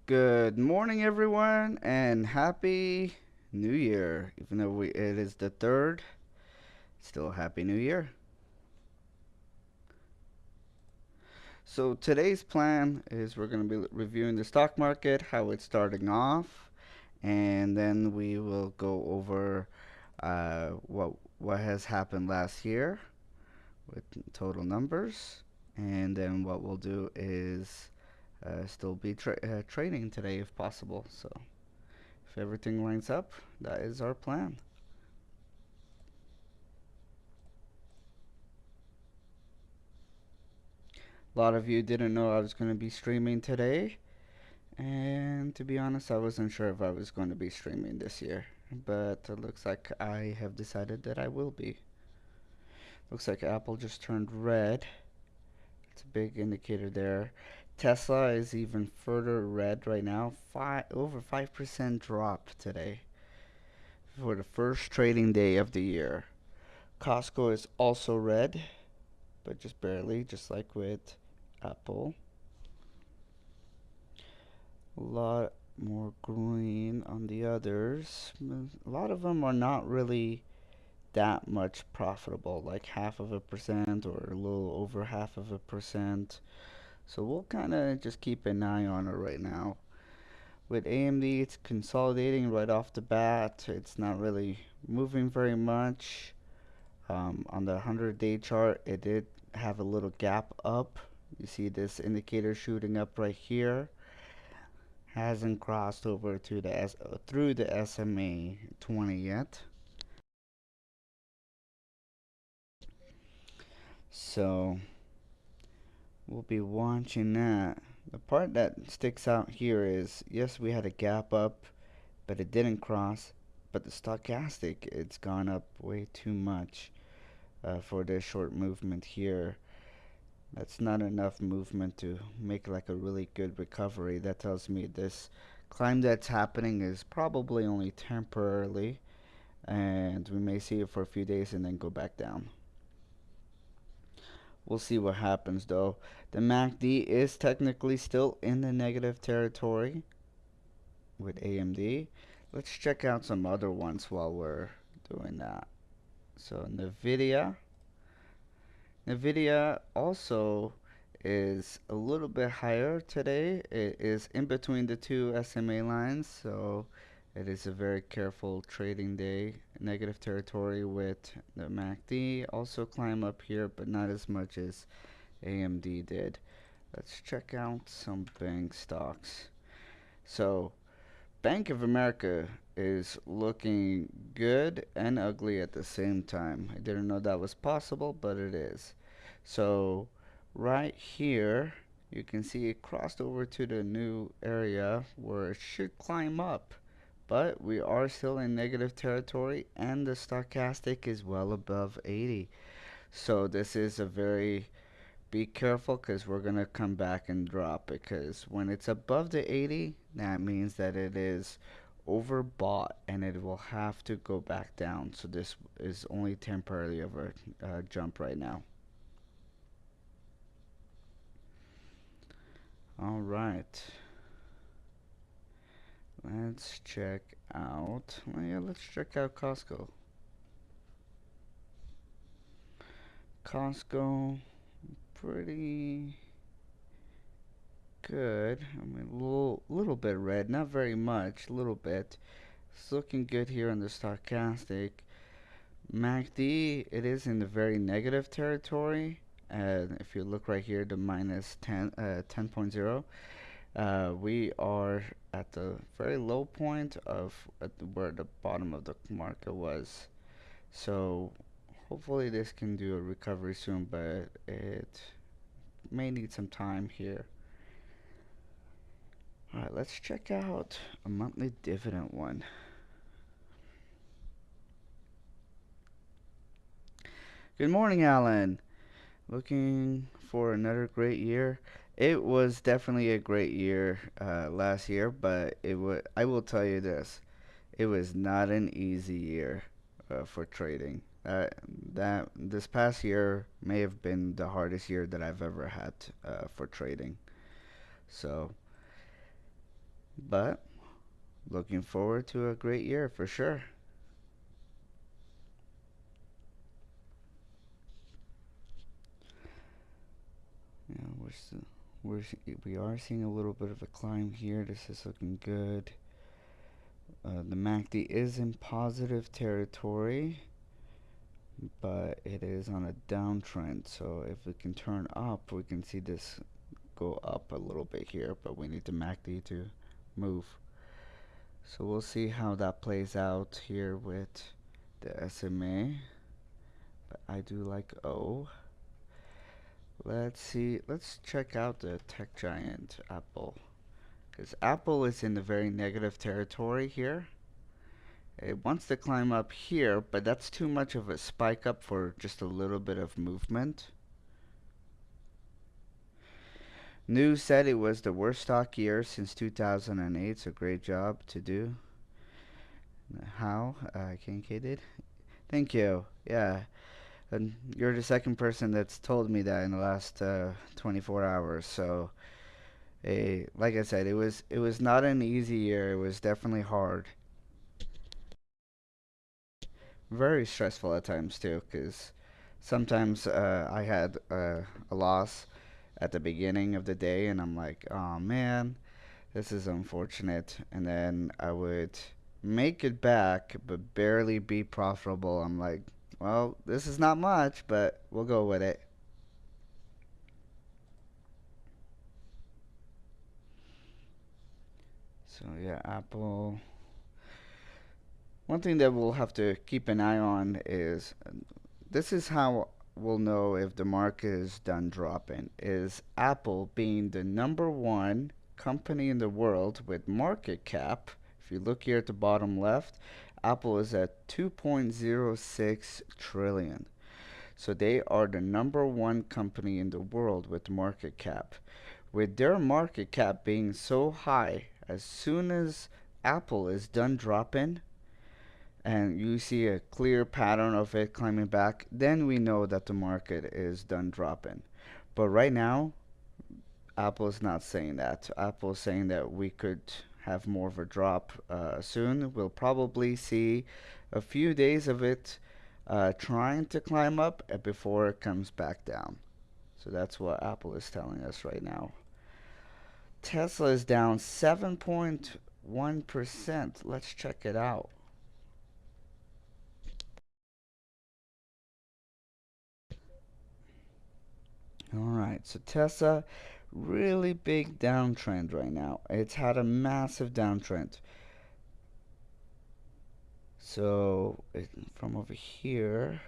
Good morning, everyone, and happy New Year. Even though it is the third, still happy New Year. So today's plan is we're going to be reviewing the stock market, how it's starting off, and then we will go over what has happened last year with total numbers, and then what we'll do is still be trading today if possible. So if everything lines up, that is our plan. A lot of you didn't know I was going to be streaming today, and to be honest, I wasn't sure if I was going to be streaming this year, but it looks like I have decided that I will be. Looks like Apple just turned red. It's a big indicator there. Tesla is even further red right now. Over 5% drop today for the first trading day of the year. Costco is also red, but just barely, just like with Apple. A lot more green on the others. A lot of them are not really that much profitable, like half of a percent or a little over half of a percent. So we'll kind of just keep an eye on it right now. With AMD, it's consolidating right off the bat. It's not really moving very much. On the 100-day chart, it did have a little gap up. You see this indicator shooting up right here. Hasn't crossed over to through the SMA 20 yet. So we'll be watching that. The part that sticks out here is yes, we had a gap up, but it didn't cross. But the stochastic, it's gone up way too much for this short movement here. That's not enough movement to make like a really good recovery. That tells me this climb that's happening is probably only temporarily, and we may see it for a few days and then go back down. We'll see what happens though. The MACD is technically still in the negative territory with AMD. Let's check out some other ones while we're doing that. So Nvidia also is a little bit higher today. It is in between the two SMA lines, so it is a very careful trading day. Negative territory with the MACD. Also climb up here, but not as much as AMD did. Let's check out some bank stocks. So Bank of America is looking good and ugly at the same time. I didn't know that was possible, but it is. So right here, you can see it crossed over to the new area where it should climb up. But we are still in negative territory and the stochastic is well above 80. So this is a very be careful because we're going to come back and drop because when it's above the 80, that means that it is overbought and it will have to go back down. So this is only temporarily over jump right now. All right. Let's check out. Well, yeah, let's check out Costco. Costco, pretty good. I mean, a little bit red, not very much, a little bit. It's looking good here on the stochastic. MACD, it is in the very negative territory. If you look right here, the minus 10.0, we are at the very low point of where the bottom of the market was. So hopefully this can do a recovery soon, but it may need some time here. All right, let's check out a monthly dividend one. Good morning, Alan. Looking for another great year. It was definitely a great year last year, but I will tell you this, it was not an easy year for trading. That this past year may have been the hardest year that I've ever had for trading. So but looking forward to a great year for sure. Yeah, we are seeing a little bit of a climb here. This is looking good. The MACD is in positive territory, but it is on a downtrend. So if we can turn up, we can see this go up a little bit here, but we need the MACD to move. So we'll see how that plays out here with the SMA. But I do like O. Let's see. Let's check out the tech giant Apple. Because Apple is in the very negative territory here. It wants to climb up here, but that's too much of a spike up for just a little bit of movement. News said it was the worst stock year since 2008, so great job to do. How? KK did? Thank you. Yeah. And you're the second person that's told me that in the last 24 hours. So, like I said, it was not an easy year. It was definitely hard. Very stressful at times too, because sometimes I had a loss at the beginning of the day, and I'm like, oh man, this is unfortunate. And then I would make it back, but barely be profitable. I'm like, well, this is not much, but we'll go with it. So yeah, Apple. One thing that we'll have to keep an eye on is this is how we'll know if the market is done dropping. Is Apple being the number one company in the world with market cap? If you look here at the bottom left, Apple is at 2.06 trillion. So they are the number one company in the world with market cap. With their market cap being so high, as soon as Apple is done dropping, and you see a clear pattern of it climbing back, then we know that the market is done dropping. But right now, Apple's not saying that. Apple's saying that we could have more of a drop soon. We'll probably see a few days of it trying to climb up before it comes back down. So that's what Apple is telling us right now. Tesla is down 7.1%. Let's check it out. All right, so Tesla, really big downtrend right now. It's had a massive downtrend. So from over here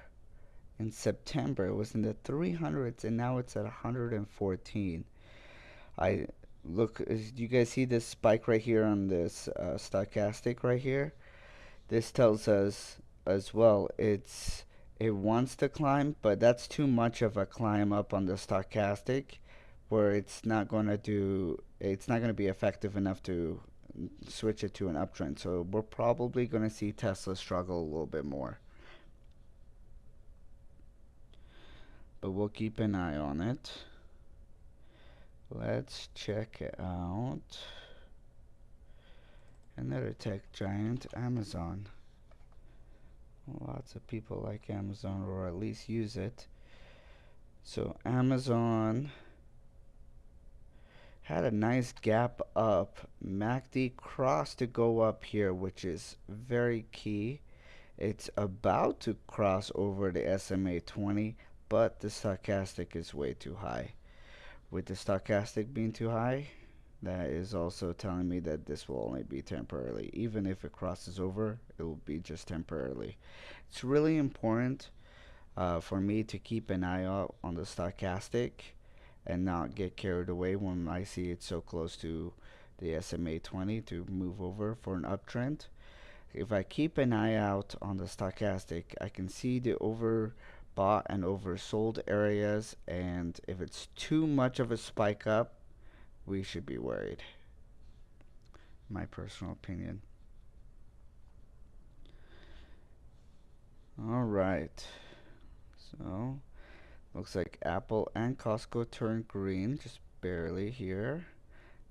in September, it was in the 300s, and now it's at 114. I look, do you guys see this spike right here on this stochastic right here? This tells us as well it wants to climb, but that's too much of a climb up on the stochastic where it's not going to be effective enough to switch it to an uptrend. So we're probably going to see Tesla struggle a little bit more. But we'll keep an eye on it. Let's check out another tech giant, Amazon. Lots of people like Amazon, or at least use it. So Amazon had a nice gap up. MACD crossed to go up here, which is very key. It's about to cross over the SMA 20, but the stochastic is way too high. With the stochastic being too high, that is also telling me that this will only be temporarily. Even if it crosses over, it will be just temporarily. It's really important for me to keep an eye out on the stochastic and not get carried away when I see it so close to the SMA 20 to move over for an uptrend. If I keep an eye out on the stochastic, I can see the overbought and oversold areas, and if it's too much of a spike up, we should be worried. My personal opinion. All right. So, looks like Apple and Costco turned green, just barely here.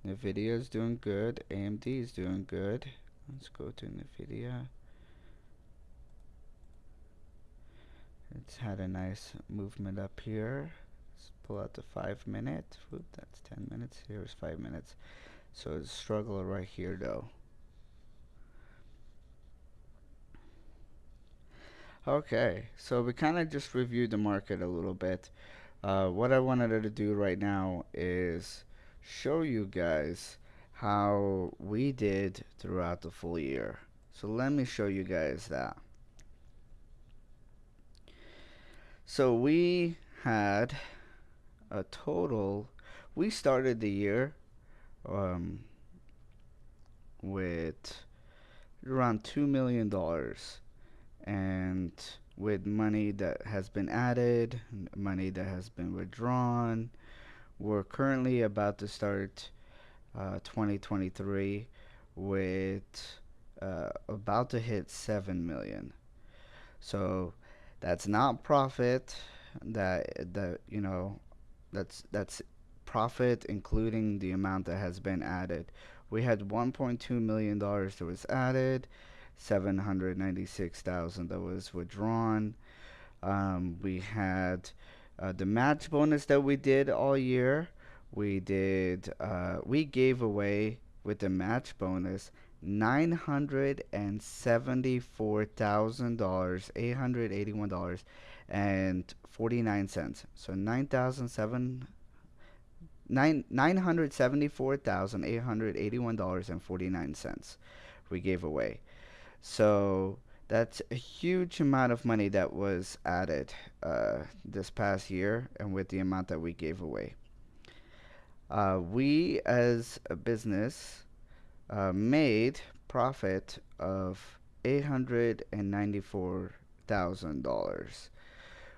Nvidia is doing good. AMD is doing good. Let's go to Nvidia. It's had a nice movement up here. Let's pull out the 5 minute. Oop, that's 10 minutes. Here's 5 minutes. So it's a struggle right here though. Okay, so we kind of just reviewed the market a little bit. What I wanted to do right now is show you guys how we did throughout the full year. So let me show you guys that. So we had a total, we started the year um, with around $2 million, and with money that has been added, money that has been withdrawn. We're currently about to start 2023 with about to hit 7 million. So that's not profit. That that's profit including the amount that has been added. We had $1.2 million that was added, 796,000 that was withdrawn. We had the match bonus that we did all year. We gave away with the match bonus $974,000, $881.49. So 974,881.49 we gave away. So that's a huge amount of money that was added this past year, and with the amount that we gave away. We as a business made profit of $894,000,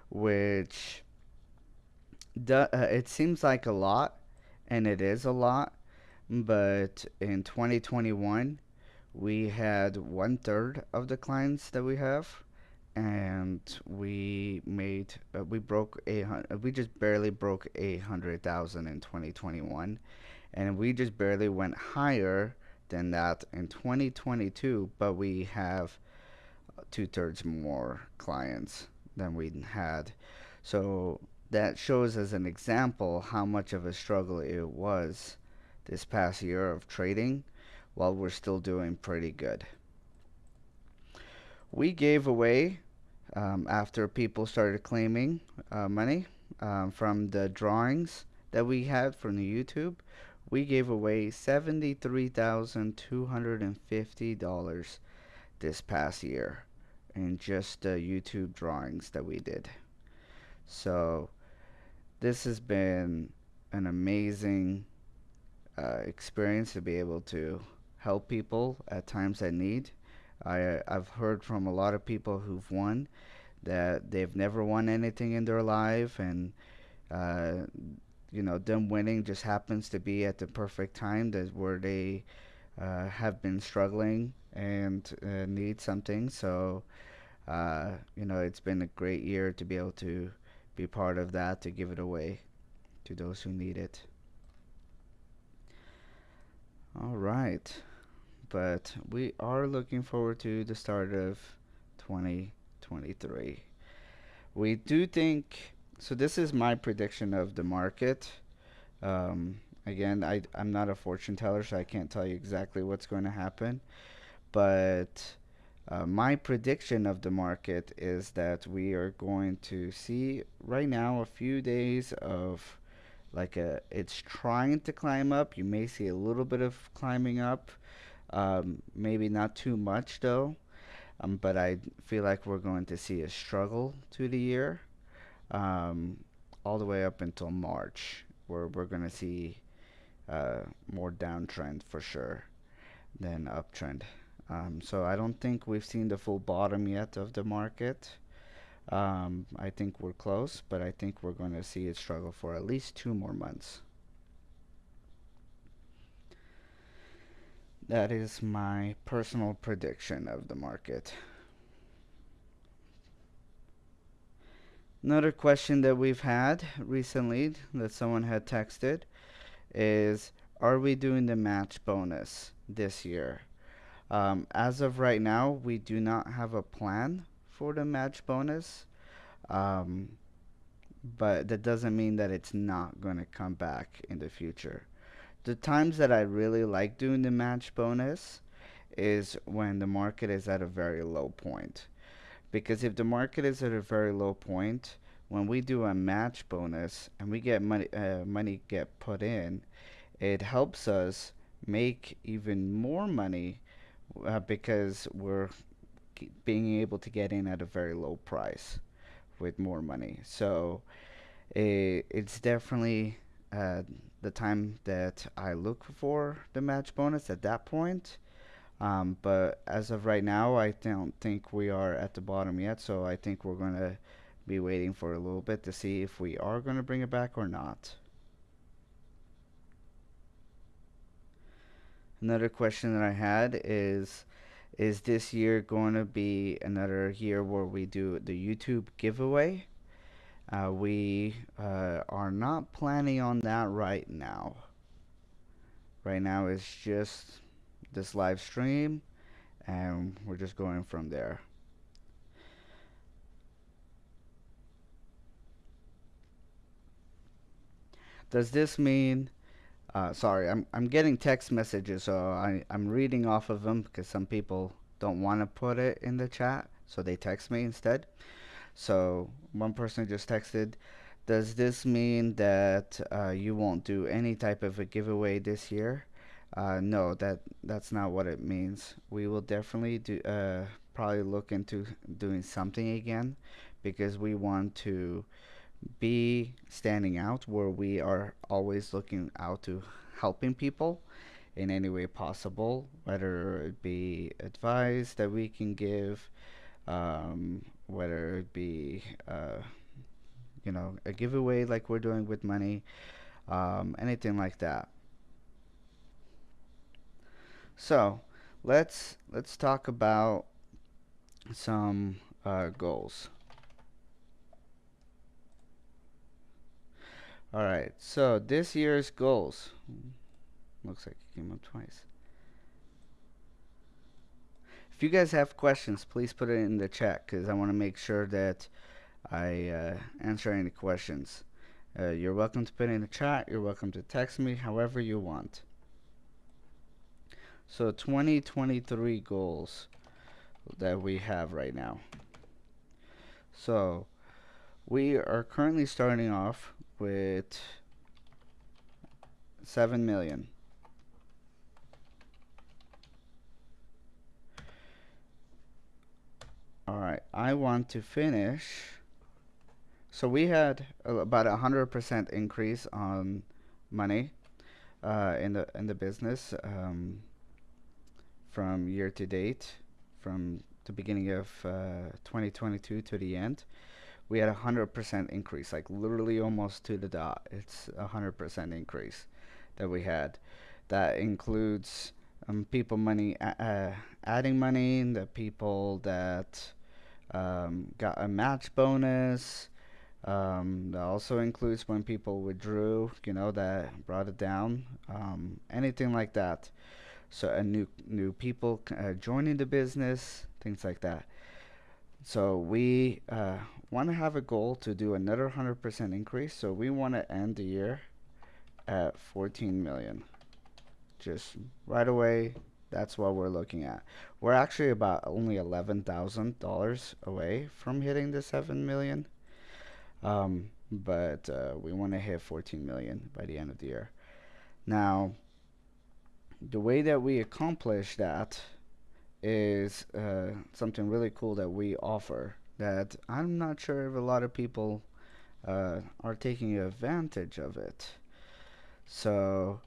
which it seems like a lot, and it is a lot, but in 2021 we had one third of the clients that we have, and we just barely broke 800,000 in 2021, and we just barely went higher than that in 2022, but we have two-thirds more clients than we had. So that shows as an example how much of a struggle it was this past year of trading while we're still doing pretty good. We gave away, after people started claiming money from the drawings that we had from the YouTube, we gave away $73,250 this past year in just the YouTube drawings that we did. So this has been an amazing experience to be able to help people at times that need. I've heard from a lot of people who've won that they've never won anything in their life, and uh, them winning just happens to be at the perfect time that where they have been struggling and need something. So it's been a great year to be able to be part of that, to give it away to those who need it. All right, but we are looking forward to the start of 2023. We do think so. This is my prediction of the market. Again, I'm not a fortune teller, so I can't tell you exactly what's going to happen. But my prediction of the market is that we are going to see right now a few days of it's trying to climb up. You may see a little bit of climbing up, maybe not too much though. But I feel like we're going to see a struggle through the year, um, all the way up until March, where we're going to see more downtrend for sure than uptrend. So I don't think we've seen the full bottom yet of the market. I think we're close, but I think we're going to see it struggle for at least 2 more months. That is my personal prediction of the market. Another question that we've had recently that someone had texted is, are we doing the match bonus this year? As of right now, we do not have a plan for the match bonus, um, but that doesn't mean that it's not going to come back in the future. The times that I really like doing the match bonus is when the market is at a very low point. Because if the market is at a very low point, when we do a match bonus and we get money get put in, it helps us make even more money because we're being able to get in at a very low price with more money. So it's definitely uh, the time that I look for the match bonus at that point. But as of right now, I don't think we are at the bottom yet. So I think we're going to be waiting for a little bit to see if we are going to bring it back or not. Another question that I had is this year going to be another year where we do the YouTube giveaway? We are not planning on that right now. Right now it's just this live stream, and we're just going from there. Does this mean sorry, I'm getting text messages, so I'm reading off of them because some people don't want to put it in the chat, so they text me instead. So one person just texted, does this mean that you won't do any type of a giveaway this year? No, that's not what it means. We will definitely probably look into doing something again because we want to be standing out where we are always looking out to helping people in any way possible, whether it be advice that we can give, whether it be a giveaway like we're doing with money, anything like that. So let's talk about some goals. All right, so this year's goals. Looks like it came up twice. If you guys have questions, please put it in the chat because I want to make sure that I answer any questions. You're welcome to put it in the chat. You're welcome to text me however you want. So 2023 goals that we have right now. So we are currently starting off with 7 million. All right, I want to finish. So we had about 100% increase on money in the business from year to date, from the beginning of 2022 to the end. We had 100% increase, like literally almost to the dot. It's 100% increase that we had. That includes people money adding money, the people that got a match bonus. That also includes when people withdrew, that brought it down. Anything like that. So a new people joining the business, things like that. So we want to have a goal to do another 100% increase. So we want to end the year at 14 million. Just right away, that's what we're looking at. We're actually about only $11,000 away from hitting the 7 million. But we want to hit 14 million by the end of the year. Now, the way that we accomplish that is something really cool that we offer that I'm not sure if a lot of people are taking advantage of it. So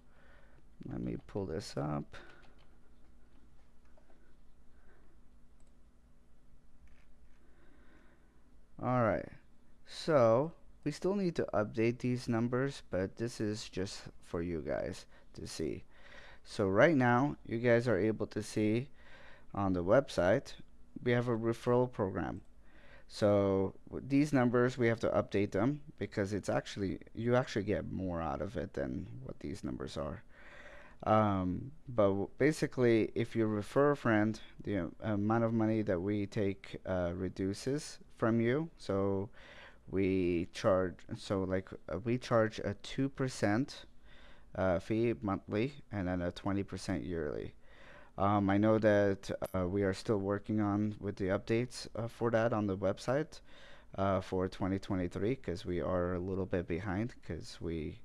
let me pull this up. All right. So we still need to update these numbers, but this is just for you guys to see. So right now, you guys are able to see on the website, we have a referral program. So these numbers, we have to update them because it's actually, you actually get more out of it than what these numbers are. Basically, if you refer a friend, the amount of money that we take reduces from you. So we charge a 2% fee monthly and then a 20% yearly. I know that we are still working on with the updates for that on the website for 2023 because we are a little bit behind because we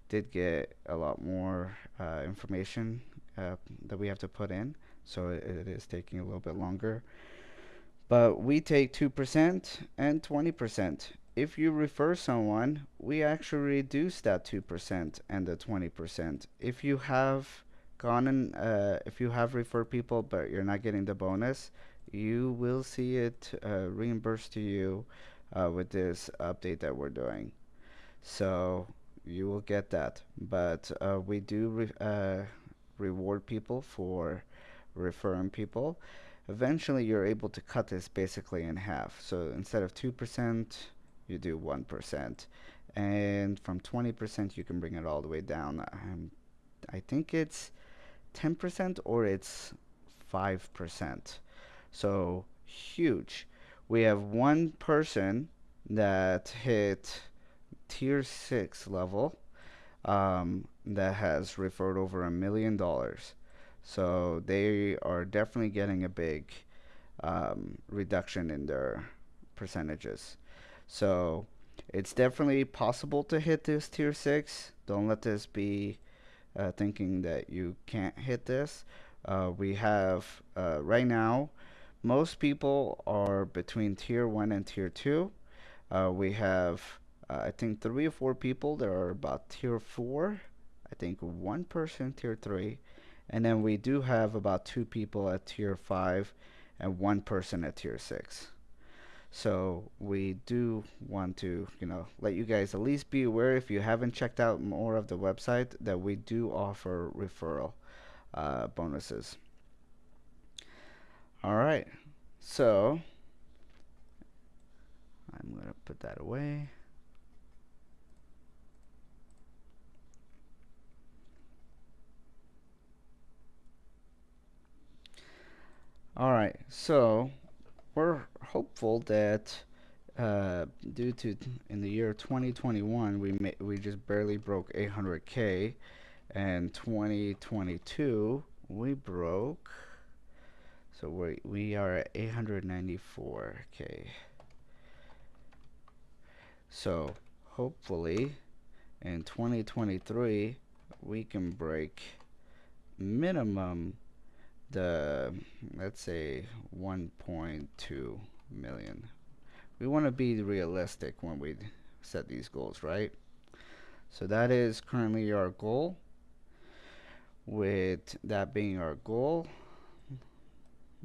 did get a lot more information that we have to put in, so it is taking a little bit longer. But we take 2% and 20%. If you refer someone, we actually reduce that 2% and the 20%. If you have referred people but you're not getting the bonus, you will see it reimbursed to you with this update that we're doing. So you will get that. But we do reward people for referring people. Eventually, you're able to cut this basically in half. So instead of 2%, you do 1%. And from 20%, you can bring it all the way down. I think it's 10% or it's 5%. So huge. We have one person that hit tier 6 level that has referred over $1 million. So they are definitely getting a big reduction in their percentages. So it's definitely possible to hit this tier 6. Don't let this be thinking that you can't hit this. We have right now, most people are between tier 1 and tier 2. We have, I think, 3 or 4 people that are about tier 4. I think one person tier 3. And then we do have about 2 people at tier 5 and one person at tier 6. So we do want to, let you guys at least be aware if you haven't checked out more of the website that we do offer referral bonuses. All right. So I'm going to put that away. All right. So we're hopeful that due to in the year 2021 we just barely broke 800K, and 2022 we broke, so we are at 894K. So hopefully in 2023 we can break minimum the, let's say, 1.2 million. We want to be realistic when we set these goals, right? So that is currently our goal. With that being our goal,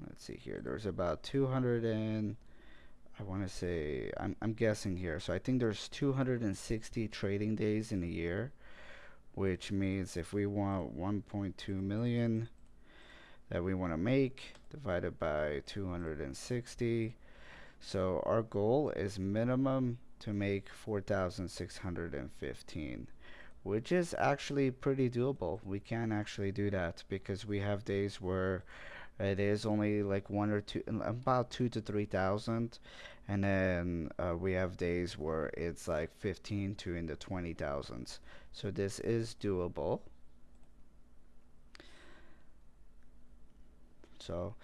let's see here. There's about 200 and I want to say I'm guessing here. So I think there's 260 trading days in a year, which means if we want 1.2 million that we want to make divided by 260. So our goal is minimum to make 4,615, which is actually pretty doable. We can actually do that because we have days where it is only like one or two, about 2 to 3,000, and then we have days where it's like 15 to in the 20,000s. So this is doable. So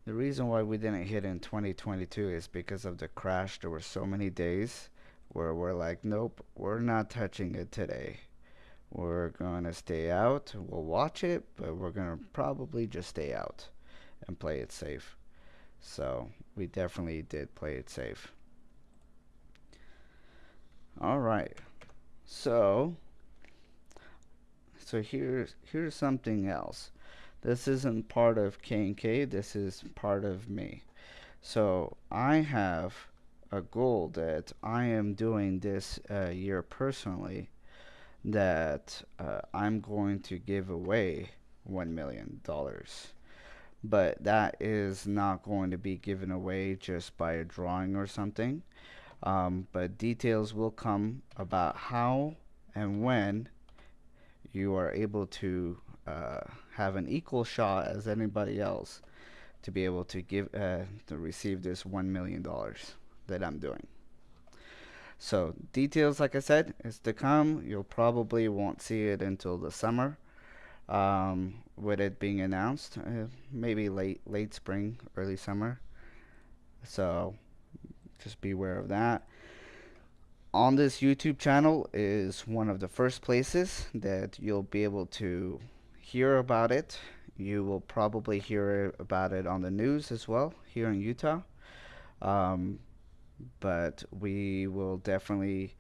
the reason why we didn't hit in 2022 is because of the crash. There were so many days where we're like, nope, we're not touching it today. We're gonna stay out. We'll watch it, but we're gonna probably just stay out and play it safe. So we definitely did play it safe. All right. So here's something else. This isn't part of K&K. This is part of me. So I have a goal that I am doing this year personally, that I'm going to give away $1 million. But that is not going to be given away just by a drawing or something. But details will come about how and when you are able to have an equal shot as anybody else to be able to to receive this $1 million that I'm doing. So details, like I said, is to come. You'll probably won't see it until the summer, with it being announced, maybe late spring, early summer. So just be aware of that. On this YouTube channel is one of the first places that you'll be able to hear about it. You will probably hear about it on the news as well here in Utah. Um, but we will definitely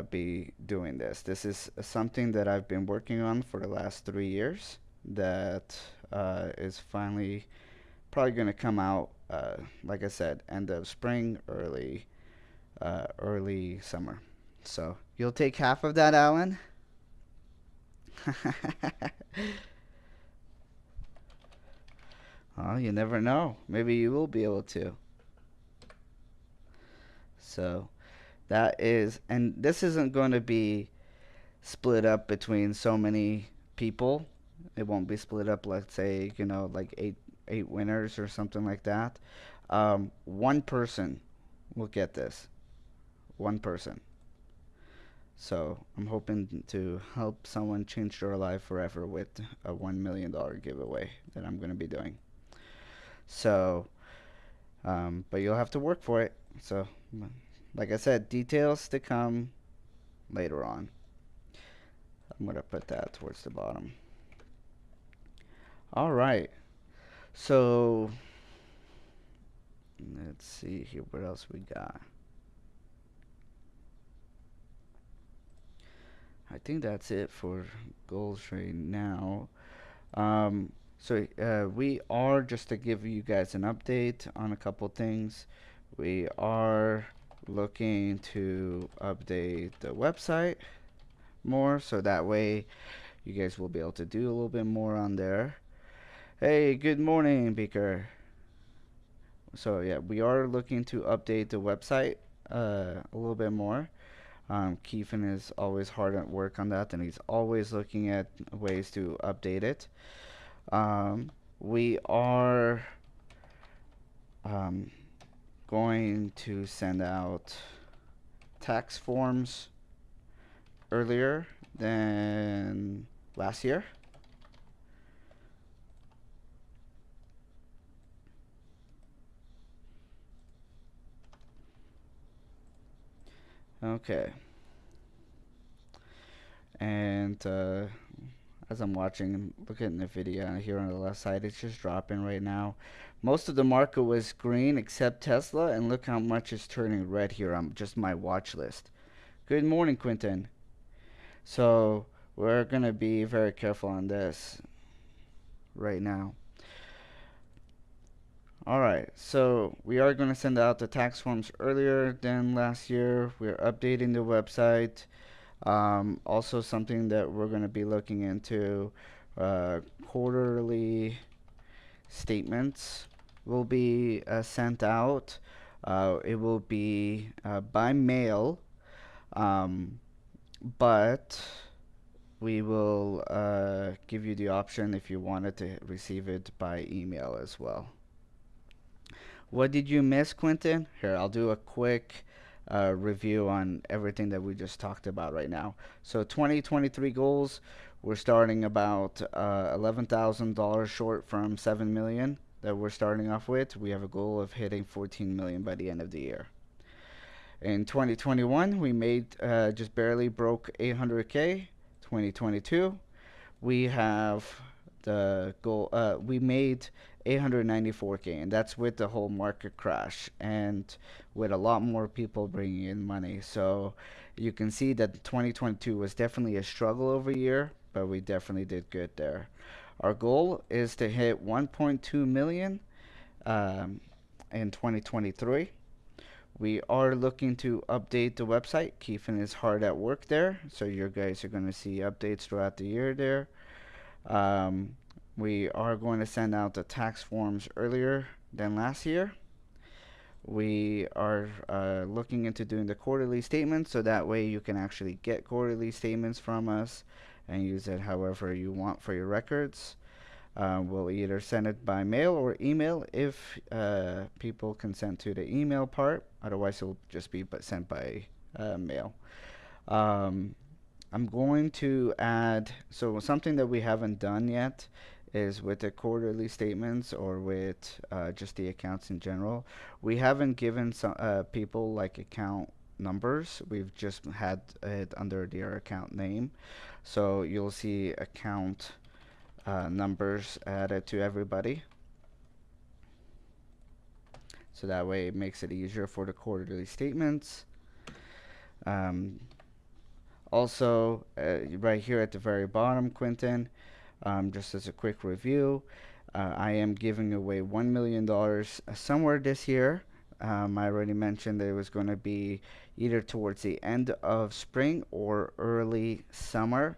be doing this. This is something that I've been working on for the last 3 years that is finally probably going to come out, like I said, end of spring, early summer. So you'll take half of that, Alan? Oh, you never know. Maybe you will be able to. So that is, and this isn't going to be split up between so many people. It won't be split up, let's say, like eight winners or something like that. One person will get this. One person. So I'm hoping to help someone change their life forever with a $1 million giveaway that I'm going to be doing. So, but you'll have to work for it. So, like I said, details to come later on. I'm going to put that towards the bottom. All right. So, let's see here what else we got. I think that's it for goals right now. We are, just to give you guys an update on a couple things, we are looking to update the website more so that way you guys will be able to do a little bit more on there. Hey, good morning, Beaker. So yeah, we are looking to update the website a little bit more. Keefen is always hard at work on that, and he's always looking at ways to update it. We are going to send out tax forms earlier than last year. Okay. And as I'm watching, looking at the video here on the left side, it's just dropping right now. Most of the market was green except Tesla, and look how much is turning red here on just my watch list. Good morning, Quentin. So we're gonna be very careful on this right now. Alright, so we are going to send out the tax forms earlier than last year. We're updating the website. Also, something that we're going to be looking into, quarterly statements will be sent out. It will be by mail, um, but we will give you the option if you wanted to receive it by email as well. What did you miss, Quentin? Here, I'll do a quick review on everything that we just talked about right now. So 2023 goals, we're starting about $11,000 short from 7 million that we're starting off with. We have a goal of hitting 14 million by the end of the year. In 2021, we made just barely broke 800K. 2022, we have the goal. We made 894K, and that's with the whole market crash and with a lot more people bringing in money. So you can see that 2022 was definitely a struggle over year, but we definitely did good there. Our goal is to hit 1.2 million in 2023. We are looking to update the website. Keefen is hard at work there, so you guys are going to see updates throughout the year there. We are going to send out the tax forms earlier than last year. We are looking into doing the quarterly statements, so that way you can actually get quarterly statements from us and use it however you want for your records. We'll either send it by mail or email if people consent to the email part. Otherwise, it'll just be sent by mail. Um, I'm going to add, so something that we haven't done yet is with the quarterly statements or with just the accounts in general. We haven't given some people like account numbers. We've just had it under their account name. So you'll see account numbers added to everybody. So that way it makes it easier for the quarterly statements. Um, Also, right here at the very bottom, Quentin, just as a quick review, I am giving away $1 million somewhere this year. I already mentioned that it was going to be either towards the end of spring or early summer.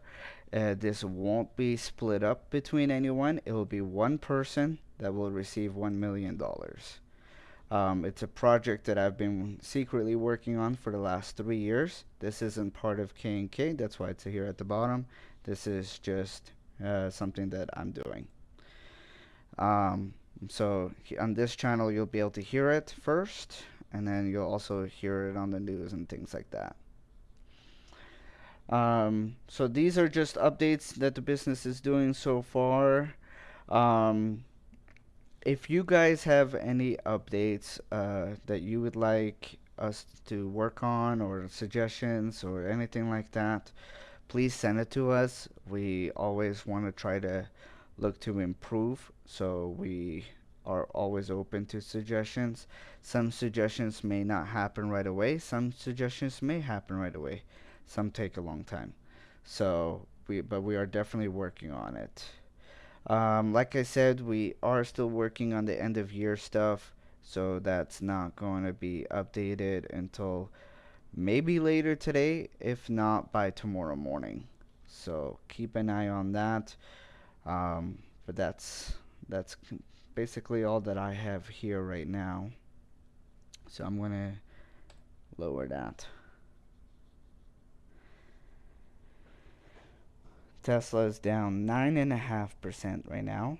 This won't be split up between anyone. It will be one person that will receive $1 million. It's a project that I've been secretly working on for the last 3 years. This isn't part of K&K, that's why it's here at the bottom. This is just something that I'm doing. Um, so on this channel, you'll be able to hear it first, and then you'll also hear it on the news and things like that. So these are just updates that the business is doing so far. Um, if you guys have any updates that you would like us to work on or suggestions or anything like that, please send it to us. We always want to try to look to improve, so we are always open to suggestions. Some suggestions may not happen right away, some suggestions may happen right away, some take a long time. But we are definitely working on it. Like I said, we are still working on the end of year stuff, so that's not going to be updated until maybe later today, if not by tomorrow morning. So keep an eye on that. But that's basically all that I have here right now. So I'm gonna lower that. Tesla is down 9.5% right now.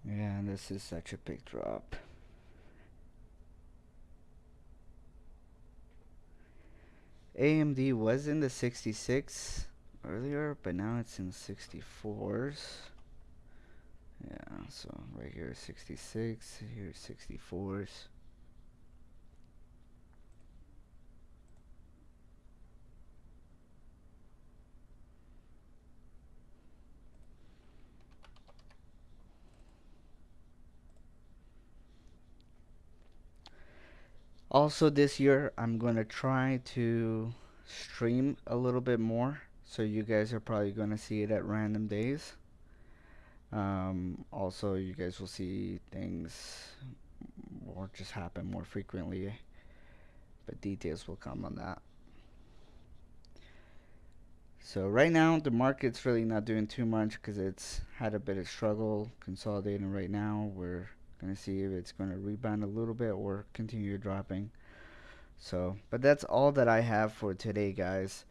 Yeah, this is such a big drop. AMD was in the 66 earlier, but now it's in 64s. Yeah, so right here 66, here 64s. Also this year I'm going to try to stream a little bit more, so you guys are probably going to see it at random days. Also you guys will see things or just happen more frequently, but details will come on that. So right now the market's really not doing too much because it's had a bit of struggle consolidating right now. We're gonna see if it's gonna rebound a little bit or continue dropping. So, but that's all that I have for today, guys.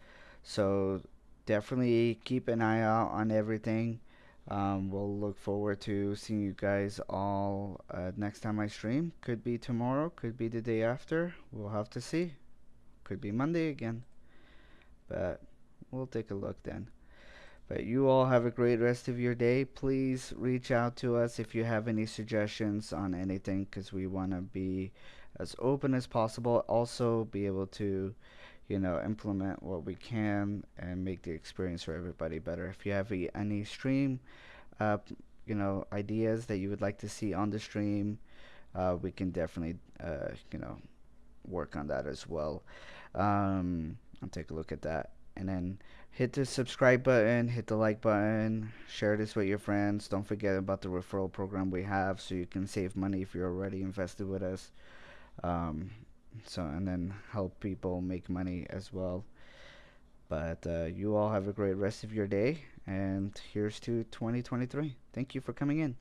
So definitely keep an eye out on everything. We'll look forward to seeing you guys all next time I stream. Could be tomorrow, could be the day after. We'll have to see. Could be Monday again, but we'll take a look then. But you all have a great rest of your day. Please reach out to us if you have any suggestions on anything, because we want to be as open as possible. Also, be able to, implement what we can and make the experience for everybody better. If you have any stream, uh, ideas that you would like to see on the stream, we can definitely, work on that as well. I'll take a look at that. And then hit the subscribe button, hit the like button, share this with your friends. Don't forget about the referral program we have so you can save money if you're already invested with us. Um, and then help people make money as well. But you all have a great rest of your day, And here's to 2023. Thank you for coming in.